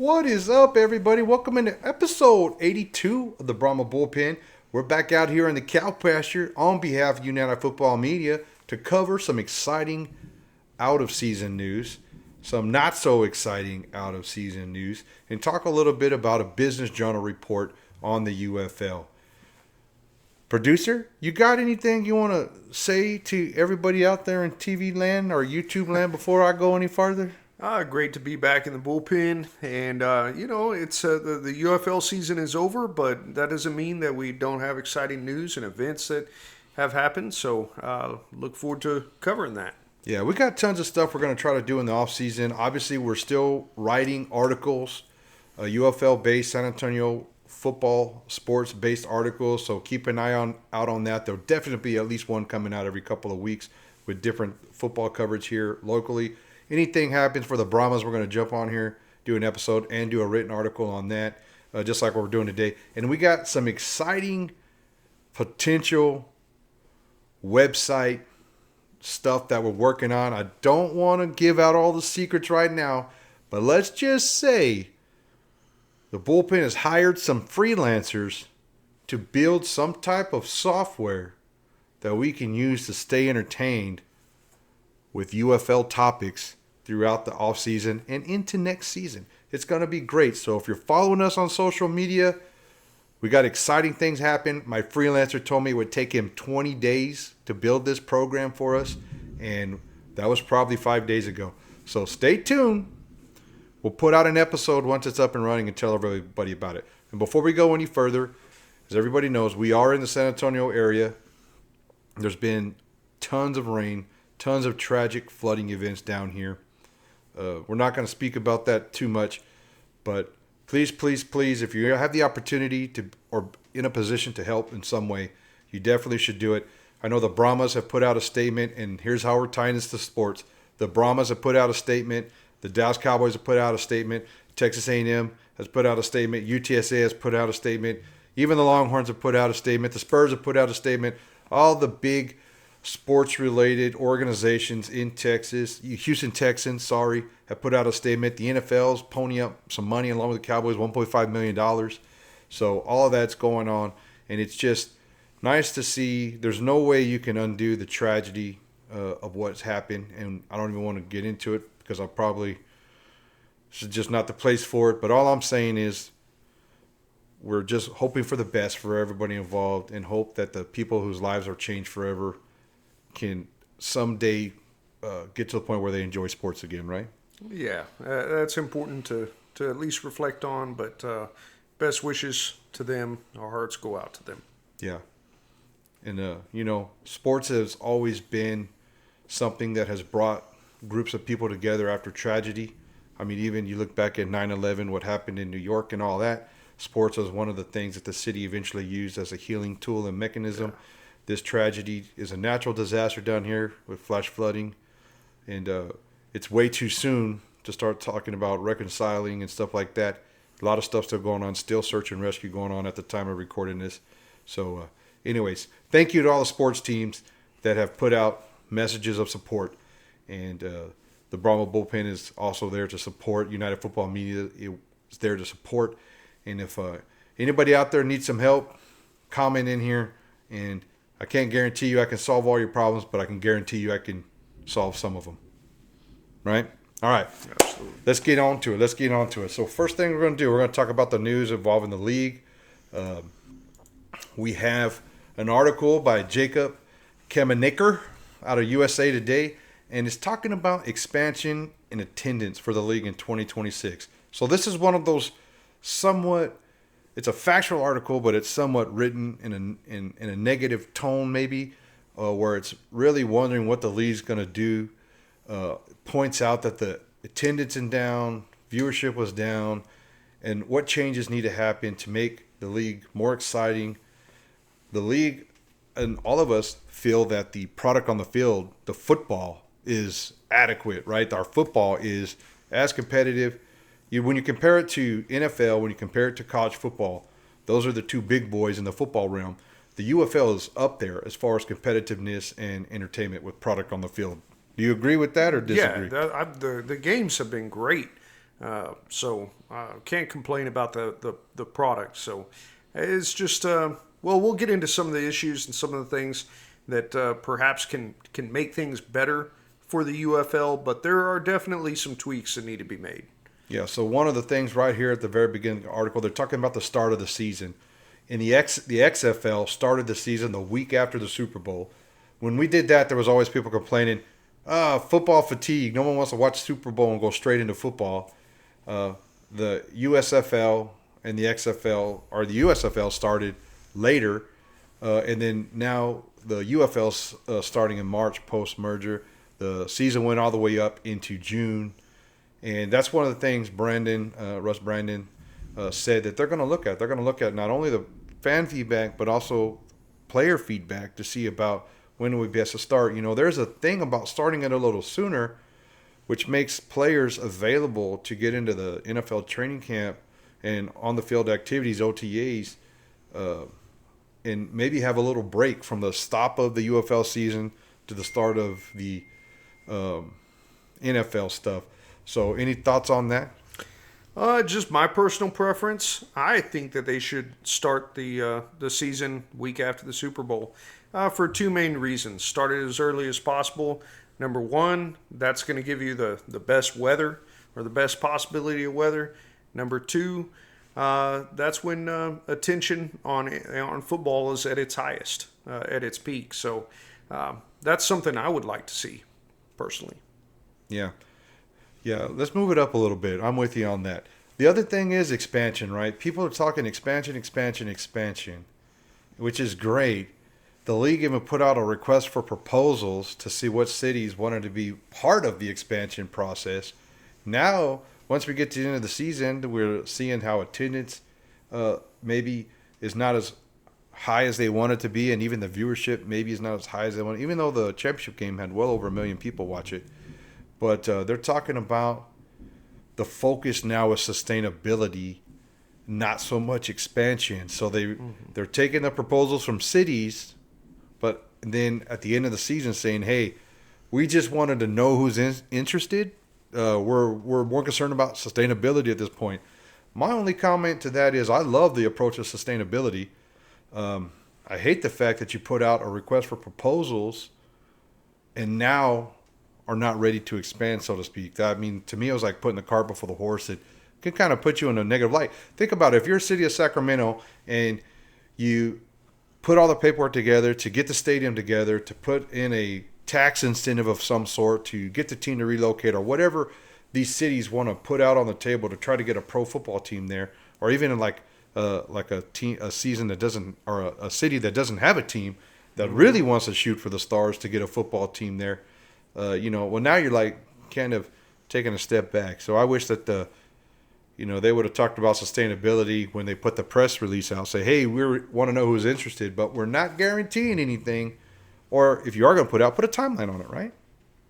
What is up, everybody? Welcome into episode 82 of the Brahmas Bullpen. We're back out here in the cow pasture on behalf of United Football Media to cover some exciting out-of-season news, some not-so-exciting out-of-season news, and talk a little bit about a Business Journal report on the UFL. Producer, you got anything you want to say to everybody out there in TV land or YouTube land before I go any farther? Great to be back in the bullpen, and it's the UFL season is over, but that doesn't mean that we don't have exciting news and events that have happened. So look forward to covering that. Yeah, we got tons of stuff we're going to try to do in the off season. Obviously, we're still writing articles, UFL-based San Antonio football sports-based articles. So keep an eye out on that. There'll definitely be at least one coming out every couple of weeks with different football coverage here locally. Anything happens for the Brahmas, we're going to jump on here, do an episode, and do a written article on that, just like what we're doing today. And we got some exciting potential website stuff that we're working on. I don't want to give out all the secrets right now, but let's just say the Bullpen has hired some freelancers to build some type of software that we can use to stay entertained with UFL topics throughout the offseason and into next season. It's going to be great. So if you're following us on social media, we got exciting things happen. My freelancer told me it would take him 20 days to build this program for us, and that was probably 5 days ago. So stay tuned. We'll put out an episode once it's up and running and tell everybody about it. And before we go any further, as everybody knows, we are in the San Antonio area. There's been tons of rain, tons of tragic flooding events down here. We're not going to speak about that too much, but please, if you have the opportunity to or in a position to help in some way, you definitely should do it. I know the Brahmas have put out a statement, and here's how we're tying this to sports. The Brahmas have put out a statement. The Dallas Cowboys have put out a statement. Texas A&M has put out a statement. UTSA has put out a statement. Even the Longhorns have put out a statement. The Spurs have put out a statement. All the big sports-related organizations in Texas, Houston Texans, have put out a statement. The NFL's pony up some money along with the Cowboys, $1.5 million. So all of that's going on, and it's just nice to see. There's no way you can undo the tragedy of what's happened, and I don't even want to get into it because this is just not the place for it. But all I'm saying is we're just hoping for the best for everybody involved and hope that the people whose lives are changed forever can someday get to the point where they enjoy sports again, right? Yeah, that's important to at least reflect on, but best wishes to them. Our hearts go out to them. Yeah. And, sports has always been something that has brought groups of people together after tragedy. I mean, even you look back at 9/11, what happened in New York and all that, sports was one of the things that the city eventually used as a healing tool and mechanism. Yeah. This tragedy is a natural disaster down here with flash flooding, and it's way too soon to start talking about reconciling and stuff like that. A lot of stuff still going on, still search and rescue going on at the time of recording this. So anyways, thank you to all the sports teams that have put out messages of support, and the Brahmas Bullpen is also there to support. United Football Media is there to support, and if anybody out there needs some help, comment in here, and I can't guarantee you I can solve all your problems, but I can guarantee you I can solve some of them. Right? All right. Absolutely. Let's get on to it. So first thing we're going to do, we're going to talk about the news involving the league. We have an article by Jacob Kamenecker out of USA Today, and it's talking about expansion and attendance for the league in 2026. So this is one of those it's a factual article, but it's somewhat written in a negative tone maybe, where it's really wondering what the league's going to do. Points out that the attendance is down, viewership was down, and what changes need to happen to make the league more exciting. The league and all of us feel that the product on the field, the football, is adequate, right? Our football is as competitive. When you compare it to NFL, when you compare it to college football, those are the two big boys in the football realm. The UFL is up there as far as competitiveness and entertainment with product on the field. Do you agree with that or disagree? Yeah, the games have been great. So can't complain about the product. So it's just we'll get into some of the issues and some of the things that perhaps can make things better for the UFL, but there are definitely some tweaks that need to be made. Yeah, so one of the things right here at the very beginning of the article, they're talking about the start of the season. And the XFL started the season the week after the Super Bowl. When we did that, there was always people complaining, football fatigue. No one wants to watch Super Bowl and go straight into football. The USFL and the XFL, or the USFL started later. And then now the UFL's starting in March post-merger. The season went all the way up into June. And that's one of the things Russ Brandon said that they're going to look at. They're going to look at not only the fan feedback, but also player feedback to see about when would be best to start. You know, there's a thing about starting it a little sooner, which makes players available to get into the NFL training camp and on-the-field activities, OTAs, and maybe have a little break from the stop of the UFL season to the start of the NFL stuff. So any thoughts on that? Just my personal preference. I think that they should start the season week after the Super Bowl for two main reasons. Start it as early as possible. Number one, that's going to give you the best weather or the best possibility of weather. Number two, that's when attention on football is at its highest, at its peak. So that's something I would like to see personally. Yeah. Yeah, let's move it up a little bit. I'm with you on that. The other thing is expansion, right? People are talking expansion, which is great. The league even put out a request for proposals to see what cities wanted to be part of the expansion process. Now, once we get to the end of the season, we're seeing how attendance maybe is not as high as they want it to be, and even the viewership maybe is not as high as they want, even though the championship game had well over 1 million people watch it. But they're talking about the focus now is sustainability, not so much expansion. So they're taking the proposals from cities, but then at the end of the season saying, hey, we just wanted to know who's interested. We're more concerned about sustainability at this point. My only comment to that is I love the approach of sustainability. I hate the fact that you put out a request for proposals and now are not ready to expand, so to speak. I mean, to me, it was like putting the cart before the horse. It can kind of put you in a negative light. Think about it. If you're a city of Sacramento and you put all the paperwork together to get the stadium together, to put in a tax incentive of some sort to get the team to relocate or whatever these cities want to put out on the table to try to get a pro football team there, or even in like a season that doesn't, or a city that doesn't have a team that really wants to shoot for the stars to get a football team there. Well, now you're like kind of taking a step back. So I wish that they would have talked about sustainability when they put the press release out. Say, hey, we want to know who's interested, but we're not guaranteeing anything. Or if you are going to put a timeline on it, right?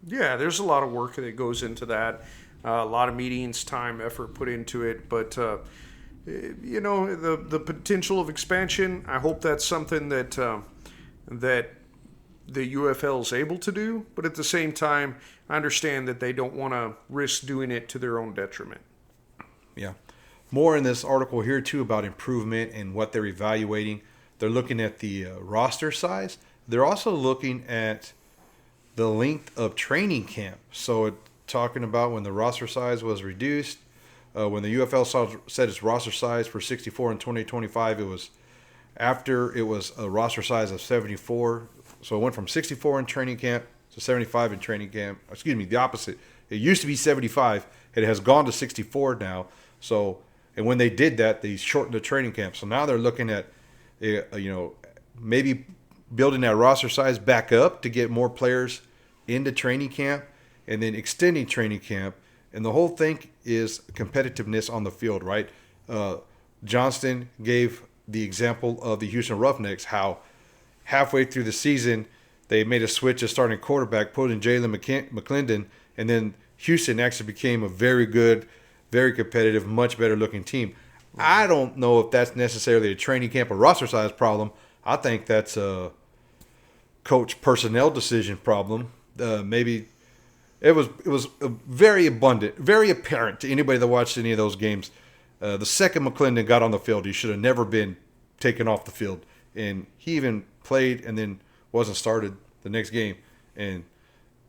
Yeah, there's a lot of work that goes into that. A lot of meetings, time, effort put into it. But, the potential of expansion, I hope that's something that the UFL is able to do, but at the same time, I understand that they don't want to risk doing it to their own detriment. Yeah. More in this article here, too, about improvement and what they're evaluating. They're looking at the roster size. They're also looking at the length of training camp. So talking about when the roster size was reduced, when the UFL set its roster size for 64 in 2025, it was after it was a roster size of 74. So it went from 64 in training camp to 75 in training camp. Excuse me, the opposite. It used to be 75. It has gone to 64 now. So, and when they did that, they shortened the training camp. So now they're looking at, maybe building that roster size back up to get more players into training camp and then extending training camp. And the whole thing is competitiveness on the field, right? Johnston gave the example of the Houston Roughnecks, how halfway through the season, they made a switch to starting quarterback, put in Jalen McClendon, and then Houston actually became a very good, very competitive, much better looking team. I don't know if that's necessarily a training camp or roster size problem. I think that's a coach personnel decision problem. Maybe it was very abundant, very apparent to anybody that watched any of those games. The second McClendon got on the field, he should have never been taken off the field, and he even played and then wasn't started the next game.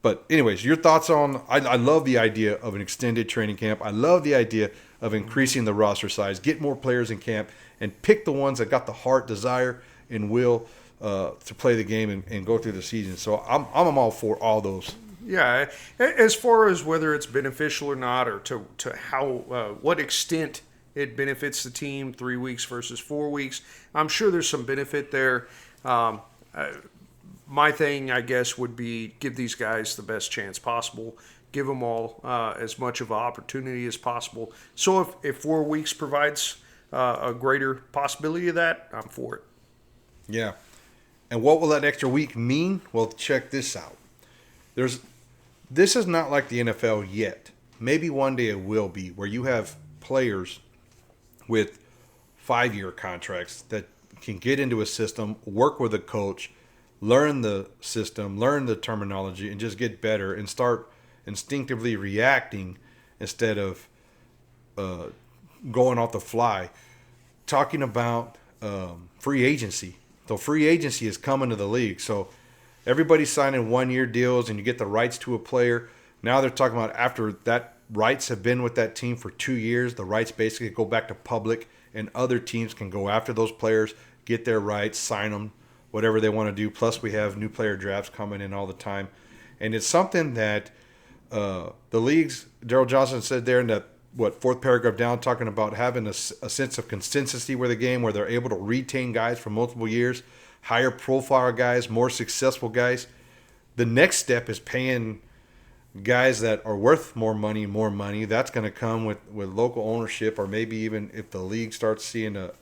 But anyways, your thoughts on? I love the idea of an extended training camp. I love the idea of increasing the roster size, get more players in camp, and pick the ones that got the heart, desire, and will to play the game and go through the season. So I'm all for all those. Yeah, as far as whether it's beneficial or not, or to how what extent it benefits the team, 3 weeks versus 4 weeks, I'm sure there's some benefit there. My thing, I guess, would be give these guys the best chance possible. Give them all as much of an opportunity as possible. So if 4 weeks provides a greater possibility of that, I'm for it. Yeah. And what will that extra week mean? Well, check this out. This is not like the NFL yet. Maybe one day it will be, where you have players with 5-year contracts that can get into a system, work with a coach, learn the system, learn the terminology, and just get better and start instinctively reacting instead of going off the fly. Talking about free agency. So free agency is coming to the league. So everybody's signing 1-year deals and you get the rights to a player. Now they're talking about after that rights have been with that team for 2 years, the rights basically go back to public and other teams can go after those players, get their rights, sign them, whatever they want to do. Plus, we have new player drafts coming in all the time. And it's something that the leagues, Daryl Johnson said there in that, fourth paragraph down, talking about having a sense of consistency with the game where they're able to retain guys for multiple years, higher profile guys, more successful guys. The next step is paying guys that are worth more money. That's going to come with local ownership, or maybe even if the league starts seeing a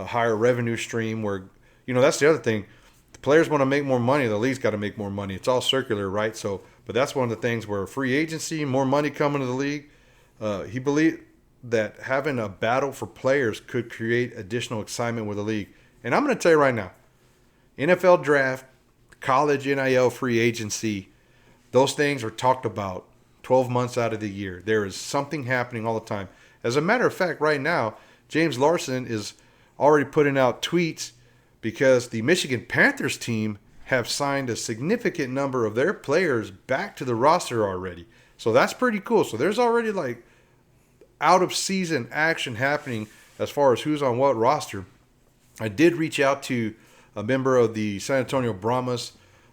higher revenue stream where, that's the other thing. The players want to make more money. The league's got to make more money. It's all circular, right? So, but that's one of the things where free agency, more money coming to the league. He believed that having a battle for players could create additional excitement with the league. And I'm going to tell you right now, NFL draft, college NIL free agency, those things are talked about 12 months out of the year. There is something happening all the time. As a matter of fact, right now, James Larson is already putting out tweets because the Michigan Panthers team have signed a significant number of their players back to the roster already. So that's pretty cool. So there's already like out of season action happening as far as who's on what roster. I did reach out to a member of the San Antonio Brahmas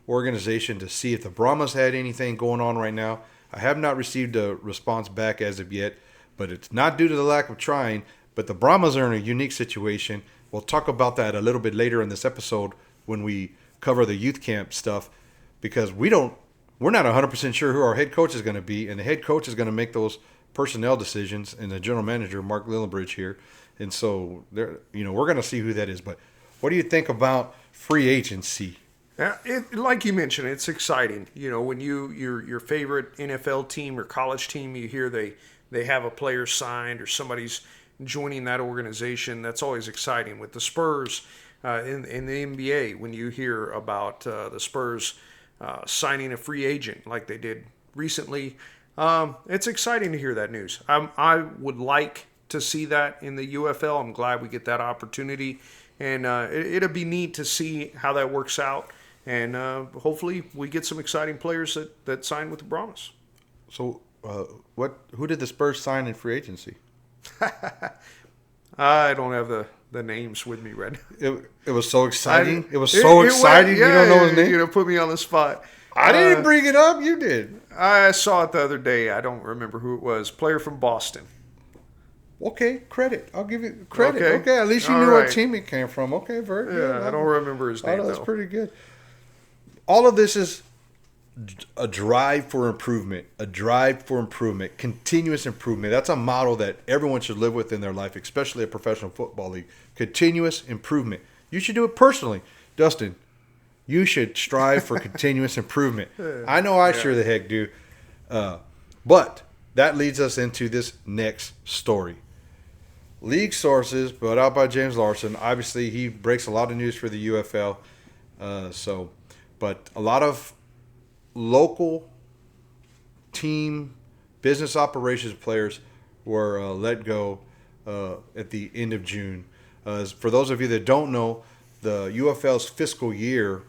organization to see if the Brahmas had anything going on right now. I have not received a response back as of yet, but it's not due to the lack of trying. But the Brahmas are in a unique situation. We'll talk about that a little bit later in this episode when we cover the youth camp stuff, because we're not 100% sure who our head coach is going to be, and the head coach is going to make those personnel decisions, and the general manager, Mark Lillenbridge, here. And so we're going to see who that is. But what do you think about free agency? Yeah, like you mentioned, it's exciting. When your favorite NFL team or college team, you hear they have a player signed or somebody's joining that organization. That's always exciting. With the Spurs in the NBA, when you hear about the Spurs signing a free agent like they did recently, it's exciting to hear that news. I would like to see that in the UFL. I'm glad we get that opportunity, and it'll be neat to see how that works out. And hopefully we get some exciting players that sign with the Brahmas. So who did the Spurs sign in free agency? I don't have the names with me right now. It was so exciting. It was so exciting. Yeah, you don't know his name? Put me on the spot. I didn't bring it up. You did. I saw it the other day. I don't remember who it was. Player from Boston. Okay, credit. I'll give you credit. Okay, at least you All knew right. what team it came from. Okay, very good. Yeah, I don't remember his name, That's though. pretty good. All of this is a drive for improvement, continuous improvement. That's a model that everyone should live with in their life, especially a professional football league. Continuous improvement. You should do it personally. Dustin, you should strive for continuous improvement. I know I sure the heck do. But that leads us into this next story. League sources put out by James Larson. Obviously, he breaks a lot of news for the UFL. But a lot of local team business operations players were let go at the end of June. For those of you that don't know, the UFL's fiscal year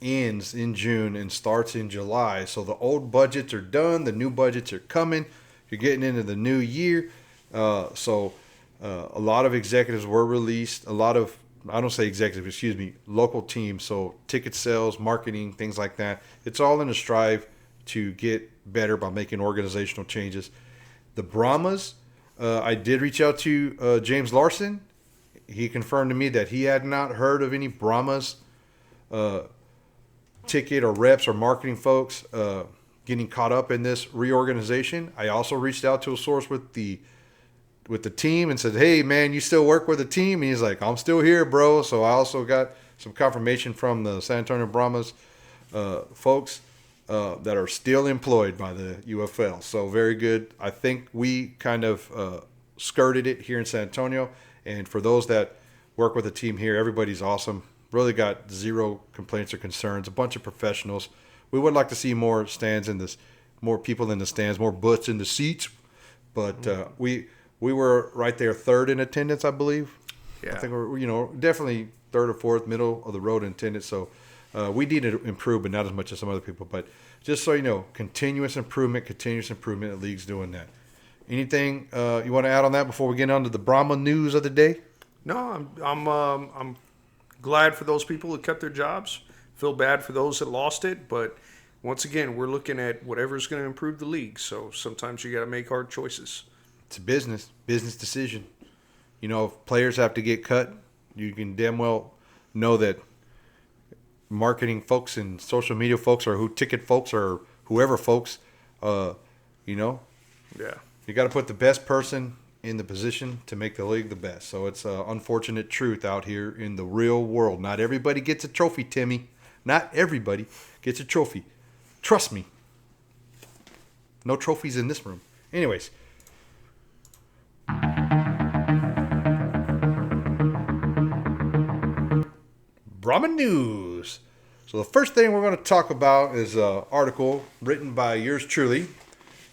ends in June and starts in July. So the old budgets are done, the new budgets are coming. You're getting into the new year. So a lot of executives were released. A lot of, I don't say executives, excuse me, local teams. So ticket sales, marketing, things like that. It's all in a strive to get better by making organizational changes. The Brahmas, I did reach out to James Larson. He confirmed to me that he had not heard of any Brahmas ticket or reps or marketing folks getting caught up in this reorganization. I also reached out to a source with the team and said, "Hey man, you still work with the team?" And he's like, "I'm still here, bro." So I also got some confirmation from the San Antonio Brahmas folks that are still employed by the UFL. So very good. I think we kind of skirted it here in San Antonio. And for those that work with the team here, everybody's awesome. Really got zero complaints or concerns. A bunch of professionals. We would like to see more stands in this, more people in the stands, more butts in the seats. But we were right there, third in attendance, I believe. Yeah. I think we're definitely third or fourth, middle of the road in attendance. So we need to improve, but not as much as some other people. But just so you know, continuous improvement. The league's doing that. Anything you want to add on that before we get on to the Brahma news of the day? No, I'm glad for those people who kept their jobs. Feel bad for those that lost it, but once again, we're looking at whatever's going to improve the league. So sometimes you got to make hard choices. It's a business decision. If players have to get cut, you can damn well know that marketing folks and social media folks or ticket folks or whoever folks, Yeah. You got to put the best person in the position to make the league the best. So it's an unfortunate truth out here in the real world. Not everybody gets a trophy, Timmy. Not everybody gets a trophy. Trust me. No trophies in this room. Anyways. Brahma News. So the first thing we're going to talk about is an article written by yours truly.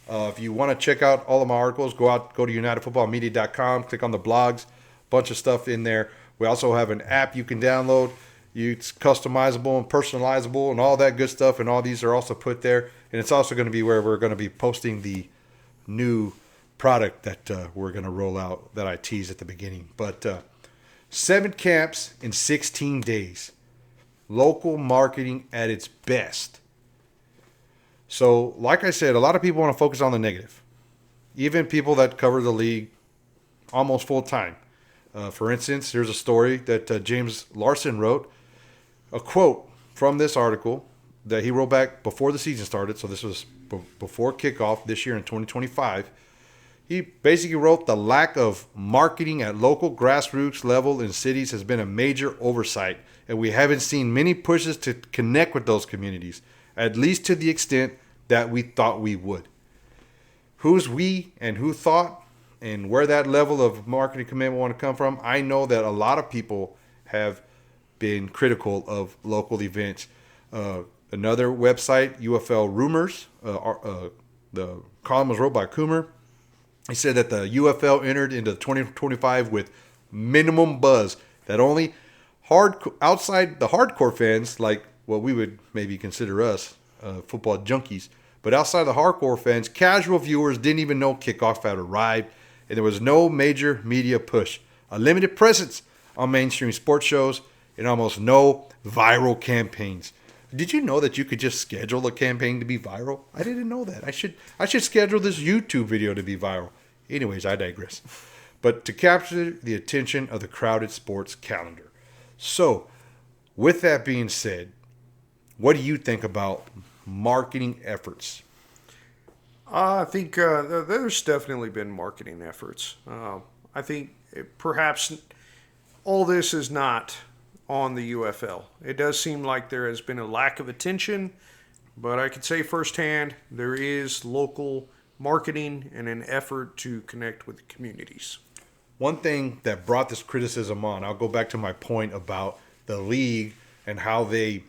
If you want to check out all of my articles, go to unitedfootballmedia.com, click on the blogs, bunch of stuff in there. We also have an app you can download. It's customizable and personalizable and all that good stuff, and all these are also put there. And it's also going to be where we're going to be posting the new product that we're going to roll out that I teased at the beginning. But 7 camps in 16 days. Local marketing at its best. So, like I said, a lot of people want to focus on the negative. Even people that cover the league almost full time. For instance, here's a story that James Larson wrote. A quote from this article that he wrote back before the season started. So this was before kickoff this year in 2025. He basically wrote, "The lack of marketing at local grassroots level in cities has been a major oversight, and we haven't seen many pushes to connect with those communities, at least to the extent that we thought we would." Who's we and who thought and where that level of marketing commitment want to come from? I know that a lot of people have been critical of local events. Another website, UFL Rumors, the column was wrote by Coomer. He said that the UFL entered into 2025 with minimum buzz, that only outside the hardcore fans, like what we would maybe consider us, football junkies, but outside the hardcore fans, casual viewers didn't even know kickoff had arrived, and there was no major media push, a limited presence on mainstream sports shows, and almost no viral campaigns. Did you know that you could just schedule a campaign to be viral? I didn't know that. I should schedule this YouTube video to be viral. Anyways, I digress. But to capture the attention of the crowded sports calendar. So, with that being said, what do you think about marketing efforts? I think there's definitely been marketing efforts. I think perhaps all this is not on the UFL. It does seem like there has been a lack of attention, but I can say firsthand there is local marketing and an effort to connect with the communities. One thing that brought this criticism on, I'll go back to my point about the league and how they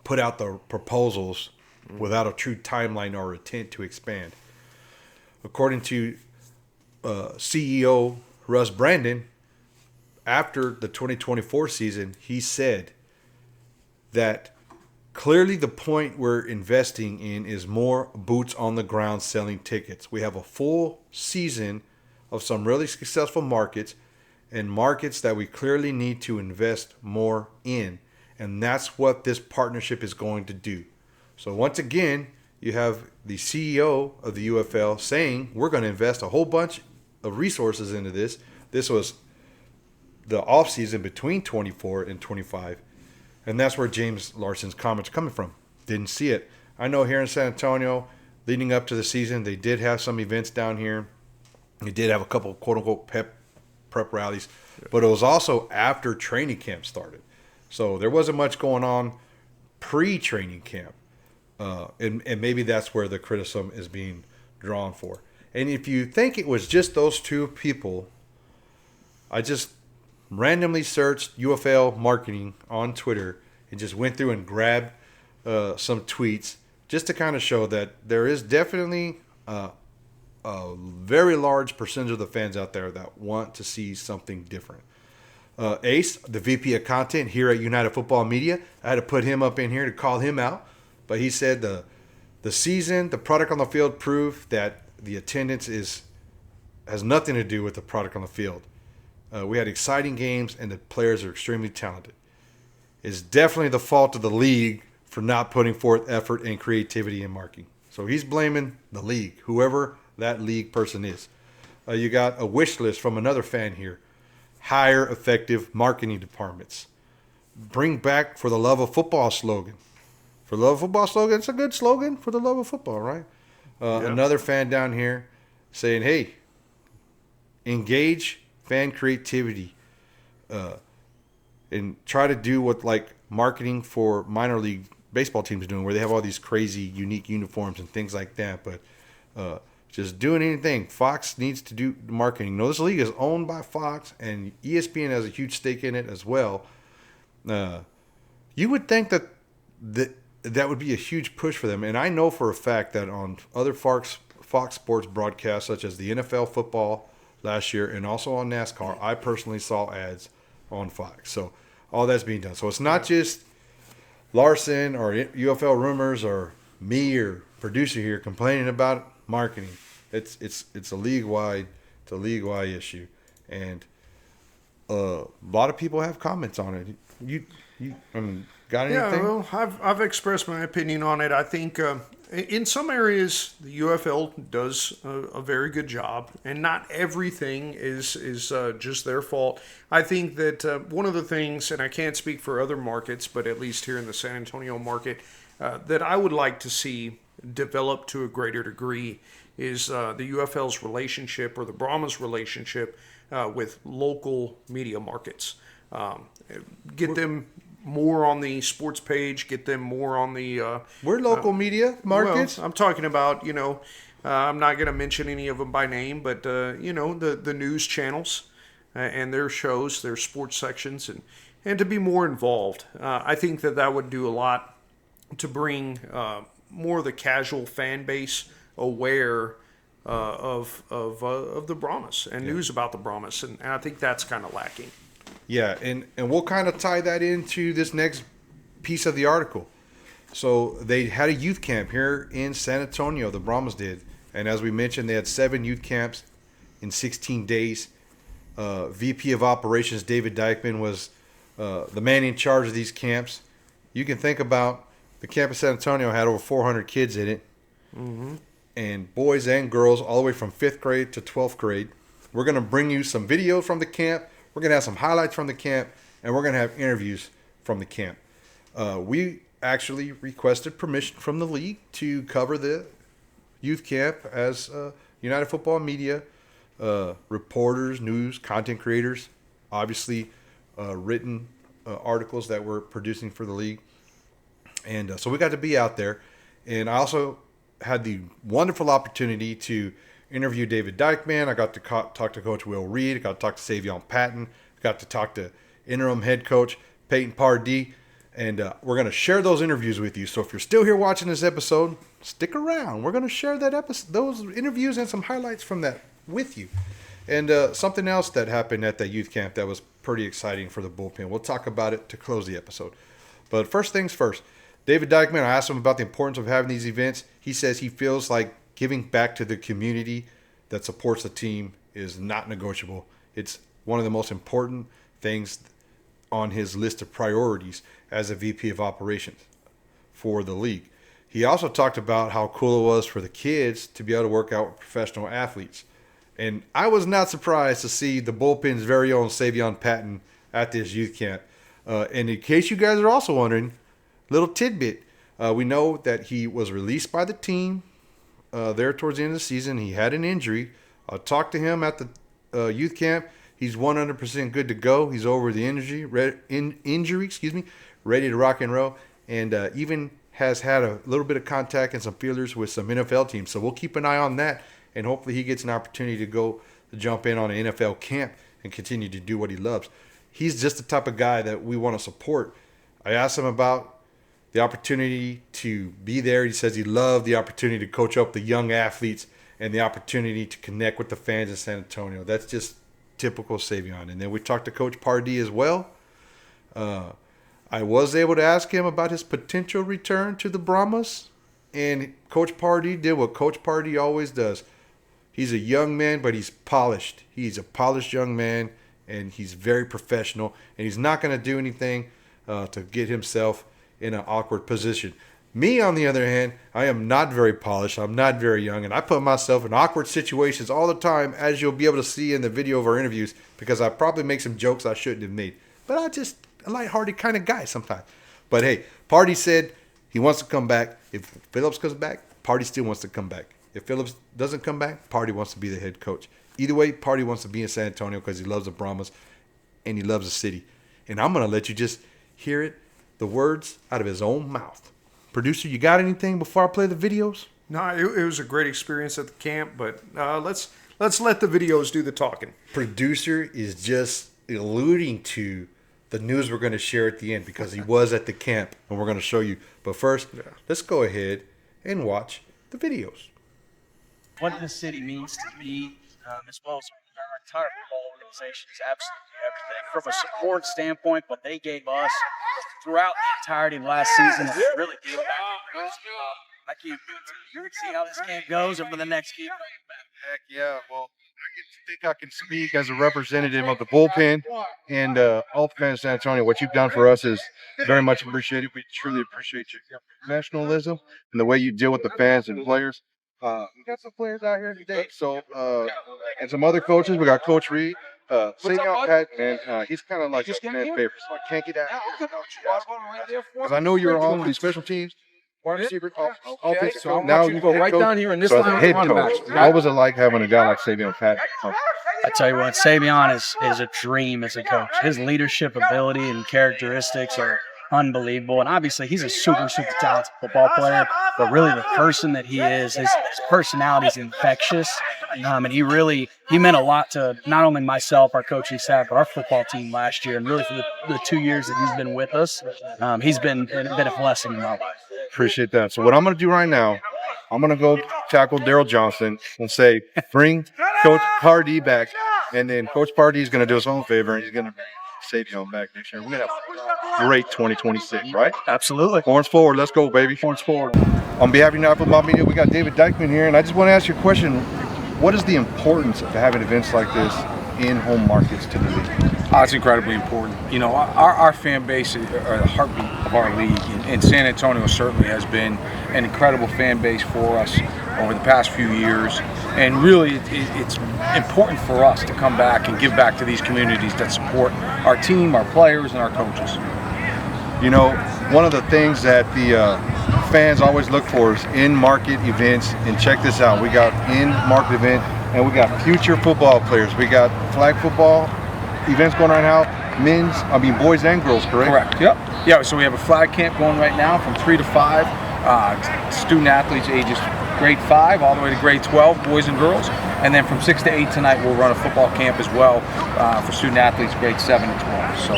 put out the proposals without a true timeline or intent to expand. According to CEO Russ Brandon, after the 2024 season, he said that clearly the point we're investing in is more boots on the ground selling tickets. We have a full season of some really successful markets and markets that we clearly need to invest more in. And that's what this partnership is going to do. So once again, you have the CEO of the UFL saying we're going to invest a whole bunch of resources into this. This was the offseason between 24 and 25. And that's where James Larson's comments are coming from. Didn't see it. I know here in San Antonio, leading up to the season, they did have some events down here. They did have a couple of quote-unquote prep rallies. But it was also after training camp started. So there wasn't much going on pre-training camp. And maybe that's where the criticism is being drawn for. And if you think it was just those two people, I just randomly searched UFL marketing on Twitter and just went through and grabbed some tweets just to kind of show that there is definitely a very large percentage of the fans out there that want to see something different. Ace, the VP of content here at United Football Media, I had to put him up in here to call him out, but he said the season, the product on the field proved that the attendance has nothing to do with the product on the field. We had exciting games, and the players are extremely talented. It's definitely the fault of the league for not putting forth effort and creativity in marketing. So he's blaming the league, whoever that league person is. You got a wish list from another fan here. Hire effective marketing departments. Bring back For the Love of Football slogan. For the Love of Football slogan, it's a good slogan, for the love of football, right? Another fan down here saying, hey, engage fan creativity and try to do what like marketing for minor league baseball teams are doing, where they have all these crazy unique uniforms and things like that. But just doing anything, Fox needs to do marketing. No, this league is owned by Fox, and ESPN has a huge stake in it as well. You would think that would be a huge push for them. And I know for a fact that on other Fox Sports broadcasts, such as the NFL football last year and also on NASCAR, I personally saw ads on Fox. So all that's being done. So it's not just Larson or UFL Rumors or me or producer here complaining about marketing. It's a league-wide issue. And a lot of people have comments on it. You got anything? Yeah, well, I've expressed my opinion on it. I think in some areas the UFL does a very good job, and not everything is just their fault. I think that one of the things, and I can't speak for other markets, but at least here in the San Antonio market, that I would like to see develop to a greater degree is the UFL's relationship, or the Brahmas relationship, with local media markets. Get them more on the sports page, get them more on the... We're local media markets. Well, I'm talking about, I'm not going to mention any of them by name, but, the news channels and their shows, their sports sections, and to be more involved. I think that would do a lot to bring more of the casual fan base aware of the Brahmas and news about the Brahmas, and I think that's kind of lacking. Yeah, and we'll kind of tie that into this next piece of the article. So they had a youth camp here in San Antonio, the Brahmas did. And as we mentioned, they had 7 youth camps in 16 days. VP of Operations David Dykeman was the man in charge of these camps. You can think about the camp in San Antonio had over 400 kids in it. Mm-hmm. And boys and girls all the way from 5th grade to 12th grade. We're going to bring you some video from the camp. We're going to have some highlights from the camp, and we're going to have interviews from the camp. We actually requested permission from the league to cover the youth camp as United Football Media, reporters, news, content creators, obviously written articles that we're producing for the league. And so we got to be out there. And I also had the wonderful opportunity to interview David Dykeman. I got to talk to Coach Will Reed. I got to talk to Savion Patton. I got to talk to interim head coach Peyton Pardee. And we're going to share those interviews with you. So if you're still here watching this episode, stick around. We're going to share those interviews and some highlights from that with you. And something else that happened at that youth camp that was pretty exciting for the Bullpen. We'll talk about it to close the episode. But first things first, David Dykeman, I asked him about the importance of having these events. He says he feels like giving back to the community that supports the team is not negotiable. It's one of the most important things on his list of priorities as a VP of operations for the league. He also talked about how cool it was for the kids to be able to work out with professional athletes. And I was not surprised to see the Bullpen's very own Savion Patton at this youth camp. And in case you guys are also wondering, little tidbit, we know that he was released by the team there towards the end of the season. He had an injury. I talked to him at the youth camp. He's 100% good to go. He's over the injury, ready to rock and roll, and even has had a little bit of contact and some feelers with some NFL teams. So we'll keep an eye on that, and hopefully he gets an opportunity to go to jump in on an NFL camp and continue to do what he loves. He's just the type of guy that we want to support. I asked him about the opportunity to be there. He says he loved the opportunity to coach up the young athletes and the opportunity to connect with the fans in San Antonio. That's just typical Savion. And then we talked to Coach Pardee as well. I was able to ask him about his potential return to the Brahmas, and Coach Pardee did what Coach Pardee always does. He's a young man, but he's polished. He's a polished young man, and he's very professional, and he's not going to do anything to get himself in an awkward position. Me, on the other hand, I am not very polished. I'm not very young, and I put myself in awkward situations all the time, as you'll be able to see in the video of our interviews, because I probably make some jokes I shouldn't have made. But I'm just a lighthearted kind of guy sometimes. But hey, Pardee said he wants to come back. If Phillips comes back, Pardee still wants to come back. If Phillips doesn't come back, Pardee wants to be the head coach. Either way, Pardee wants to be in San Antonio because he loves the Brahmas and he loves the city. And I'm going to let you just hear it, the words out of his own mouth. Producer, you got anything before I play the videos? No, it was a great experience at the camp, but let's let the videos do the talking. Producer is just alluding to the news we're going to share at the end because he was at the camp and we're going to show you. But first, let's go ahead and watch the videos. What the city means to me, as well as our entire football organization, is absolutely everything. From a support standpoint, what they gave us throughout the entirety of last season is really gave back. I can't wait to see how this game goes over the next few. Heck yeah. Well, I think I can speak as a representative of the Bullpen and all the fans of San Antonio. What you've done for us is very much appreciated. We truly appreciate your professionalism and the way you deal with the fans and players. We got some players out here today. So, and some other coaches. We got Coach Reed. Savion Pat, man, he's kind of like a fan favorite. So I can't get out. Because I know you're on the special teams. Offensive, so now you go right down here in this line. Head coach. What was it like having a guy like Savion Pat? I tell you what, Savion is a dream as a coach. His leadership ability and characteristics are unbelievable. And obviously, he's a super, super talented football player. But really, the person that he is, his personality is infectious. And he meant a lot to not only myself, our coaching staff, but our football team last year. And really, for the 2 years that he's been with us, he's been a blessing in my life. Appreciate that. So what I'm going to do right now, I'm going to go tackle Daryl Johnson and say, bring Coach Pardee back. And then Coach Pardee is going to do us own favor, and he's going to save him back next year. We're going to have a great 2026, right? Absolutely. Horns forward. Let's go, baby. Horns forward. On behalf of United Football Media, we got David Dykeman here, and I just want to ask you a question. What is the importance of having events like this in home markets to the league? It's incredibly important. You know, our fan base are the heartbeat of our league, and San Antonio certainly has been an incredible fan base for us over the past few years. And really, it's important for us to come back and give back to these communities that support our team, our players, and our coaches. You know, one of the things that the fans always look for is in-market events. And check this out. We got in-market event, and we got future football players. We got flag football events going right now, boys and girls, correct? Correct, yep. Yeah, so we have a flag camp going right now from 3 to 5, student athletes ages grade 5 all the way to grade 12, boys and girls. And then from 6 to 8 tonight, we'll run a football camp as well for student athletes grade 7 to 12. So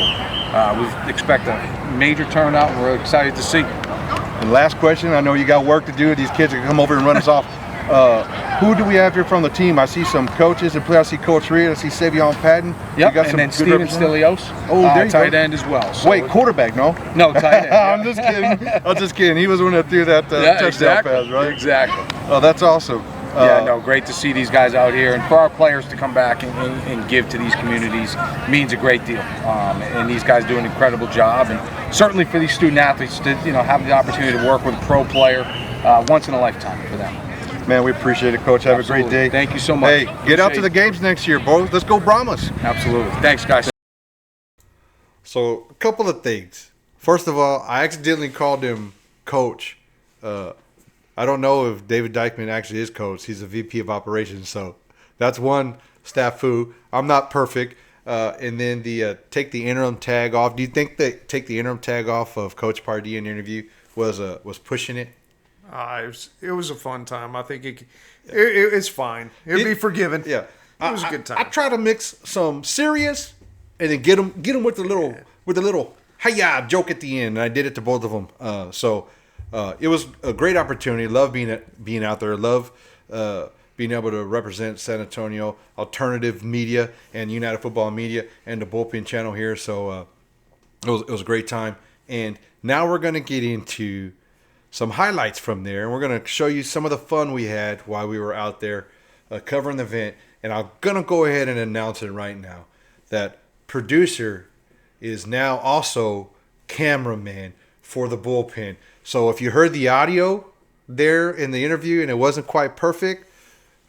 We expect a major turnout, and we're excited to see. And last question, I know you got work to do. These kids are going to come over and run us off. Who do we have here from the team? I see some coaches and players. I see Coach Reed. I see Savion Patton. Yep, and then Steven Stilios, there you tight go. end as well. So Wait, quarterback, no? No, tight end. I'm just kidding. I'm just kidding. He was the one that threw that touchdown pass, right? Exactly. Oh, that's awesome. Great to see these guys out here, and for our players to come back and give to these communities means a great deal. And these guys do an incredible job, and certainly for these student athletes to have the opportunity to work with a pro player once in a lifetime for them. Man, we appreciate it, Coach. Have Absolutely. a great day. Thank you so much. Hey, get out to the games next year, boys. Let's go Brahmas. Absolutely. Thanks, guys. So, a couple of things. First of all, I accidentally called him Coach. I don't know if David Dykeman actually is Coach. He's a VP of Operations, so that's one snafu. I'm not perfect. And then the take the interim tag off. Do you think that take the interim tag off of Coach Pardee in the interview was pushing it? It was a fun time. I think it's fine. It'll be forgiven. Yeah, it was a good time. I try to mix some serious and then get them with the little hiya joke at the end. And I did it to both of them. So it was a great opportunity. Love being out there. Love being able to represent San Antonio alternative media and United Football Media and the Bullpen channel here. So it was a great time. And now we're gonna get into some highlights from there, and we're going to show you some of the fun we had while we were out there covering the event. And I'm going to go ahead and announce it right now that producer is now also cameraman for the Bullpen. So if you heard the audio there in the interview and it wasn't quite perfect,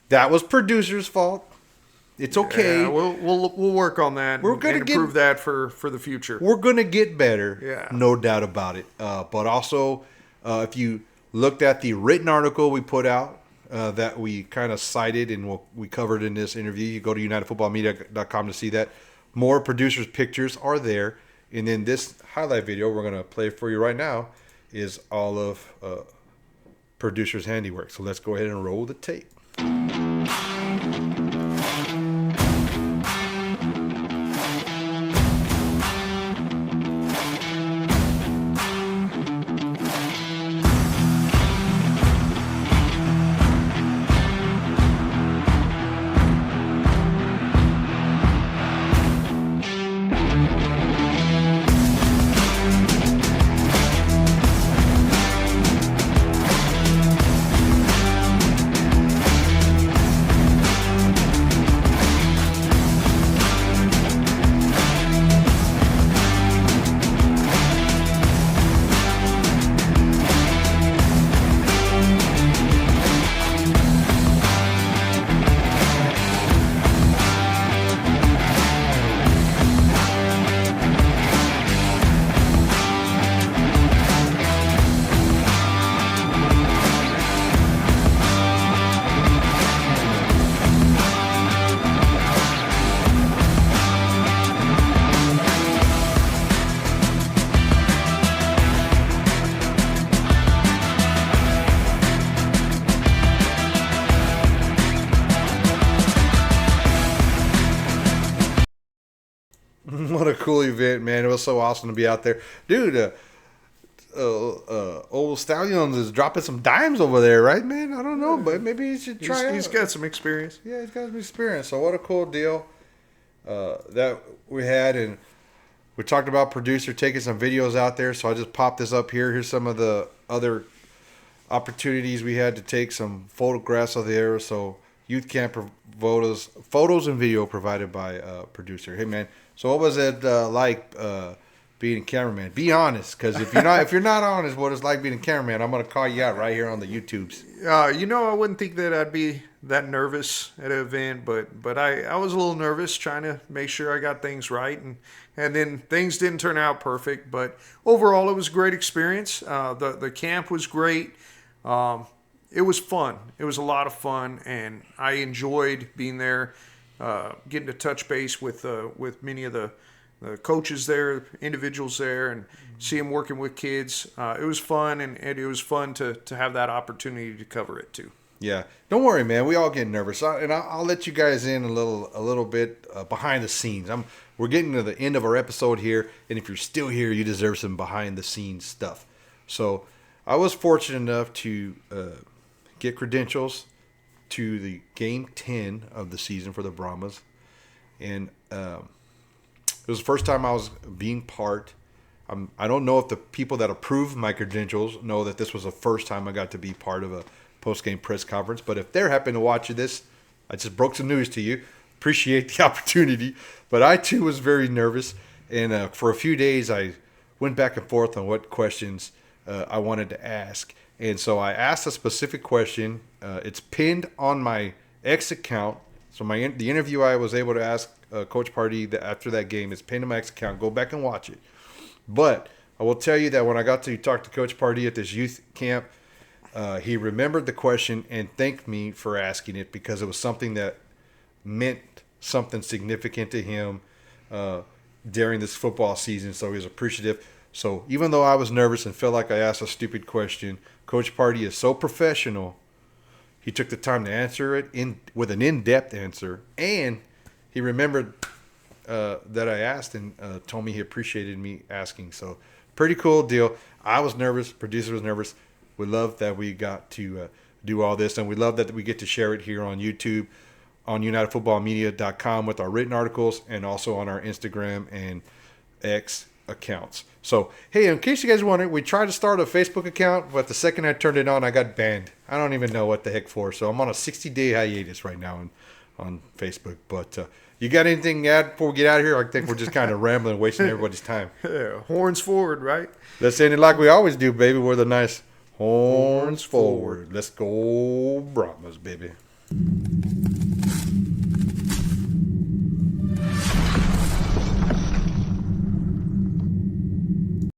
that was producer's fault. It's okay. Yeah, we'll work on that. We're gonna improve that for the future. We're going to get better. Yeah. No doubt about it. But also, if you looked at the written article we put out that we kind of cited and we covered in this interview, you go to unitedfootballmedia.com to see that. More producers' pictures are there. And then this highlight video we're going to play for you right now is all of producer's handiwork. So let's go ahead and roll the tape. What a cool event, man. It was so awesome to be out there. Dude, old Stallions is dropping some dimes over there, right, man? I don't know, but maybe he should try He's got some experience. Yeah, he's got some experience. So what a cool deal that we had. And we talked about producer taking some videos out there, so I just popped this up here. Here's some of the other opportunities we had to take some photographs of the area. So youth camp photos and video provided by producer. Hey, man. So what was it like being a cameraman? Be honest, because if you're not honest, what it's like being a cameraman, I'm gonna call you out right here on the YouTubes. I wouldn't think that I'd be that nervous at an event, but I was a little nervous trying to make sure I got things right, and then things didn't turn out perfect. But overall, it was a great experience. The camp was great. It was fun. It was a lot of fun, and I enjoyed being there. Getting to touch base with many of the coaches there, individuals there, and see them working with kids. It was fun, and it was fun to have that opportunity to cover it too. Yeah, don't worry, man. We all get nervous, and I'll let you guys in a little bit behind the scenes. We're getting to the end of our episode here, and if you're still here, you deserve some behind the scenes stuff. So, I was fortunate enough to get credentials to the game 10 of the season for the Brahmas, and it was the first time I was being part. I don't know if the people that approved my credentials know that this was the first time I got to be part of a post-game press conference. But if they're happen to watch this, I just broke some news to you. Appreciate the opportunity. But I, too, was very nervous. And for a few days, I went back and forth on what questions I wanted to ask. And so I asked a specific question. It's pinned on my X account. So the interview I was able to ask Coach Pardee after that game is pinned on my X account. Go back and watch it. But I will tell you that when I got to talk to Coach Pardee at this youth camp, he remembered the question and thanked me for asking it because it was something that meant something significant to him during this football season. So he was appreciative. So even though I was nervous and felt like I asked a stupid question, Coach Pardee is so professional. He took the time to answer it with an in-depth answer, and he remembered that I asked and told me he appreciated me asking. So pretty cool deal. I was nervous. Producer was nervous. We love that we got to do all this, and we love that we get to share it here on YouTube, on UnitedFootballMedia.com with our written articles, and also on our Instagram and X accounts. So, hey, in case you guys wondering, we tried to start a Facebook account, but the second I turned it on, I got banned. I don't even know what the heck for. So I'm on a 60-day hiatus right now on Facebook. But you got anything to add before we get out of here? I think we're just kind of rambling, wasting everybody's time. Yeah, horns forward, right? Let's end it like we always do, baby. We're the nice horns forward. Let's go Brahmas, baby.